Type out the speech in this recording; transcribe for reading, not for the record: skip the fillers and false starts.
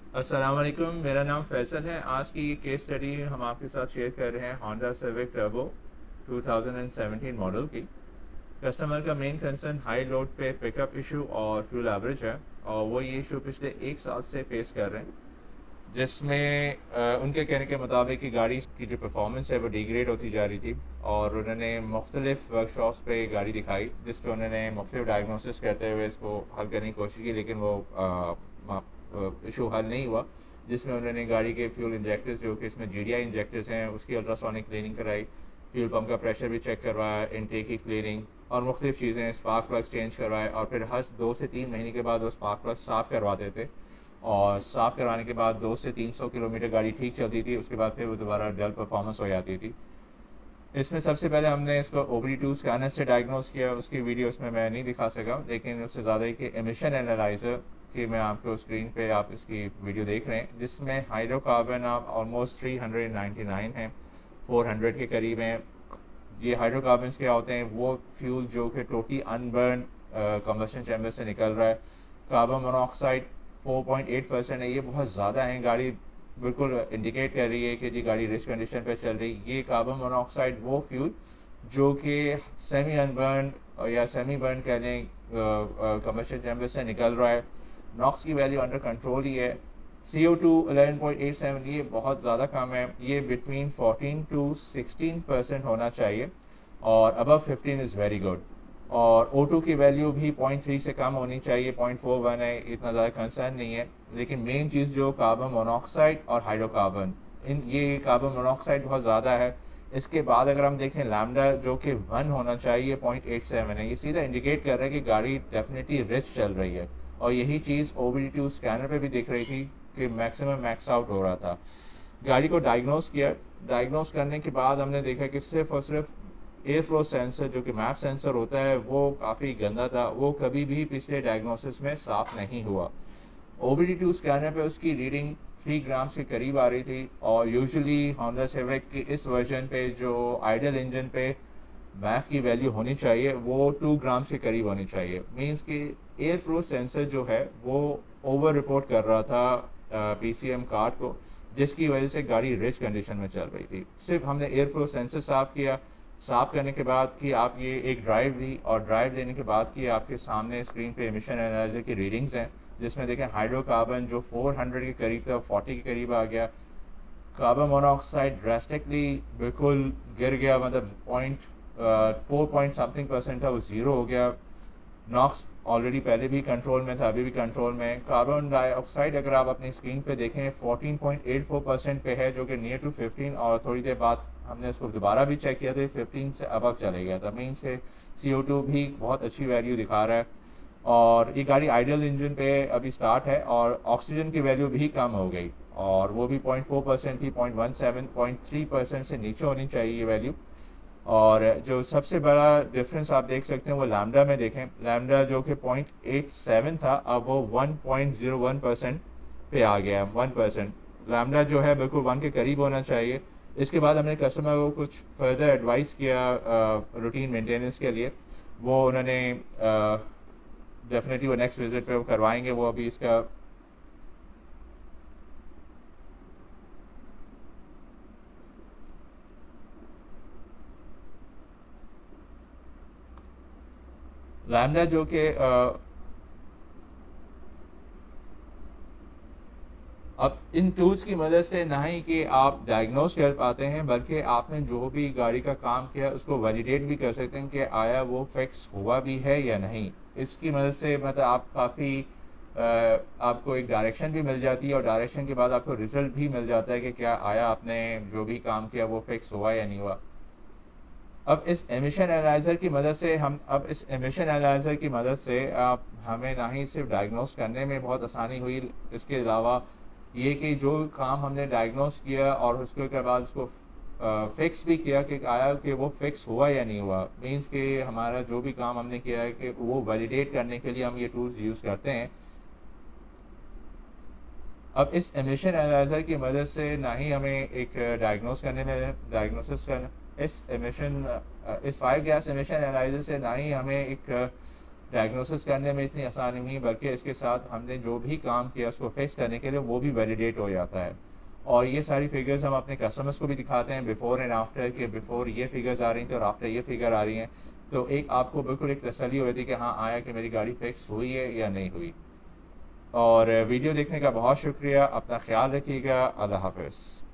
अस्सलाम वालेकुम, मेरा नाम फैसल है। आज की ये केस स्टडी हम आपके साथ शेयर कर रहे हैं होंडा सिविक टर्बो 2017 मॉडल की। कस्टमर का मेन कंसर्न हाई लोड पे पिकअप इशू और फ्यूल एवरेज है, और वो ये इशू पिछले 1 साल से फेस कर रहे हैं, जिसमें उनके कहने के मुताबिक कि गाड़ी की जो परफॉर्मेंस है वो डिग्रेड होती जा रही थी। और उन्होंने मुख्तलिफ वर्कशॉप्स पे गाड़ी दिखाई, जिस पे उन्होंने मुख्तलिफ डायग्नोसिस करते हुए इसको हल करने की कोशिश की, लेकिन वो इशू हल नहीं हुआ। जिसमें उन्होंने गाड़ी के फ्यूल इंजेक्टर्स, जो कि इसमें GDI इंजेक्टर्स हैं, उसकी अल्ट्रासोनिक क्लीनिंग कराई, फ्यूल पम्प का प्रेशर भी चेक करवाया, इनटेक की क्लीनिंग और मुख्तलिफ चीज़ें, स्पार्क प्लग्स चेंज करवाए। और फिर हर 2 से 3 महीने के बाद वो स्पार्क प्लग साफ़ करवाते थे, और साफ़ करवाने के बाद 200 से 300 किलोमीटर गाड़ी ठीक चलती थी। उसके बाद फिर वो दोबारा डल परफॉर्मेंस हो जाती थी। इसमें सबसे पहले हमने इसको OBD2 स्कैनर से डायग्नोस किया। उसकी वीडियो इसमें मैं नहीं दिखा सका, लेकिन उससे ज़्यादा ही कि एमिशन एनालाइज़र की मैं आपको स्क्रीन पे आप इसकी वीडियो देख रहे हैं, जिसमें हाइड्रोकार्बन आप ऑलमोस्ट 399 हैं, 400 के करीब हैं। ये हाइड्रोकार्बन्स क्या होते हैं? वो फ्यूल जो कि टोटली अनबर्न कम्बशन चैम्बर से निकल रहा है। कार्बन मोनोऑक्साइड 4.8% है, ये बहुत ज़्यादा है। गाड़ी बिल्कुल इंडिकेट कर रही है कि जी गाड़ी रिस्क कंडीशन पे चल रही है। ये कार्बन मोनोऑक्साइड वो फ्यूल जो कि सेमी अनबर्न या सेमी बर्न कह लें कमर्शियल चैम्बर से निकल रहा है। नॉक्स की वैल्यू अंडर कंट्रोल ही है। CO2 11.87, ये बहुत ज़्यादा कम है। ये बिटवीन 14 to 16% होना चाहिए, और अबव 15 इज़ वेरी गुड। और O2 की वैल्यू भी 0.3 से कम होनी चाहिए, 0.41 है, इतना ज़्यादा कंसर्न नहीं है। लेकिन मेन चीज़ जो कार्बन मोनोऑक्साइड और हाइड्रोकार्बन, ये कार्बन मोनोऑक्साइड बहुत ज़्यादा है। इसके बाद अगर हम देखें लैम्डा, जो कि 1 होना चाहिए, 0.87 है। ये सीधा इंडिकेट कर रहा है कि गाड़ी डेफिनेटली रिच चल रही है। और यही चीज़ OBD2 स्कैनर पे भी दिख रही थी कि मैक्सिमम मैक्स आउट हो रहा था। गाड़ी को डायग्नोस किया। डायग्नोस करने के बाद हमने देखा कि सिर्फ और सिर्फ एयर फ्लो सेंसर, जो कि मैप सेंसर होता है, वो काफ़ी गंदा था। वो कभी भी पिछले डायग्नोसिस में साफ नहीं हुआ। OBD2 स्कैनर पे उसकी रीडिंग 3 ग्राम्स के करीब आ रही थी। और यूजुअली होंडा सिविक के इस वर्जन पे जो आइडल इंजन पे मैफ की वैल्यू होनी चाहिए वो 2 ग्राम्स के करीब होनी चाहिए। मींस कि एयर फ्लो सेंसर जो है वो ओवर रिपोर्ट कर रहा था PCM कार्ड को, जिसकी वजह से गाड़ी रेस कंडीशन में चल रही थी। सिर्फ हमने एयर फ्लो सेंसर साफ़ किया। साफ़ करने के बाद कि आप ये एक ड्राइव दी, और ड्राइव देने के बाद कि आपके सामने स्क्रीन पे एमिशन एनालाइजर की रीडिंग्स हैं, जिसमें देखें हाइड्रोकार्बन जो 400 के करीब था, 40 के करीब आ गया। कार्बन मोनोऑक्साइड ड्रास्टिकली बिल्कुल गिर गया, मतलब 4 पॉइंट समथिंग परसेंट था, वो ज़ीरो हो गया। नॉक्स ऑलरेडी पहले भी कंट्रोल में था, अभी भी कंट्रोल में है। कार्बन डाइऑक्साइड अगर आप अपनी स्क्रीन पे देखें 14.84% पे है, जो कि नियर टू 15, और थोड़ी देर बाद हमने उसको दोबारा भी चेक किया तो 15 से अबव चले गया था। मीन्स के CO2 भी बहुत अच्छी वैल्यू दिखा रहा है। और ये गाड़ी आइडियल इंजन पे अभी स्टार्ट है, और ऑक्सीजन की वैल्यू भी कम हो गई, और वो भी 0.4% थी, 0.17, 0.3% से नीचे होनी चाहिए ये वैल्यू। और जो सबसे बड़ा डिफरेंस आप देख सकते हैं वो लैम्डा में देखें। लैम्डा जो कि 0.87 था, अब वो 1.01% पे आ गया है, 1%। लैम्डा जो है बिल्कुल 1 के करीब होना चाहिए। इसके बाद हमने कस्टमर को कुछ फर्दर एडवाइस किया रूटीन मेंटेनेंस के लिए। वो उन्होंने डेफिनेटली वो नेक्स्ट विजिट पे वो करवाएंगे। वो अभी इसका लैम्डा जो कि अब इन टूल्स की मदद से ना ही कि आप डायग्नोस कर पाते हैं, बल्कि आपने जो भी गाड़ी का काम किया उसको वैलिडेट भी कर सकते हैं कि आया वो फिक्स हुआ भी है या नहीं। इसकी मदद से मतलब आप काफ़ी आपको एक डायरेक्शन भी मिल जाती है, और डायरेक्शन के बाद आपको रिजल्ट भी मिल जाता है कि क्या आया आपने जो भी काम किया वो फिक्स हुआ या नहीं हुआ। अब इस एमिशन एनालाइज़र की मदद से आप हमें ना ही सिर्फ डायग्नोस करने में बहुत आसानी हुई, इसके अलावा ये कि जो काम हमने डायग्नोस किया और उसके बाद उसको फिक्स भी किया कि आया कि वो फिक्स हुआ या नहीं हुआ। मींस कि हमारा जो भी काम हमने किया है कि वो वैलिडेट करने के लिए हम ये टूल्स यूज़ करते हैं। अब इस एमिशन एनालाइज़र की मदद से ना ही हमें एक डायग्नोसिस करने इस 5 गैस एमिशन एनालाइजर से ना ही हमें एक डायग्नोसिस करने में इतनी आसानी नहीं, बल्कि इसके साथ हमने जो भी काम किया उसको फिक्स करने के लिए वो भी वैलिडेट हो जाता है। और ये सारी फिगर्स हम अपने कस्टमर्स को भी दिखाते हैं बिफोर एंड आफ्टर, के बिफोर ये फिगर्स आ रही थी और आफ्टर ये फिगर आ रही हैं, तो एक आपको बिल्कुल एक तसल्ली होती है कि हाँ आया कि मेरी गाड़ी फिक्स हुई है या नहीं हुई। और वीडियो देखने का बहुत शुक्रिया, अपना ख्याल रखिएगा, अल्लाह हाफ़िज़।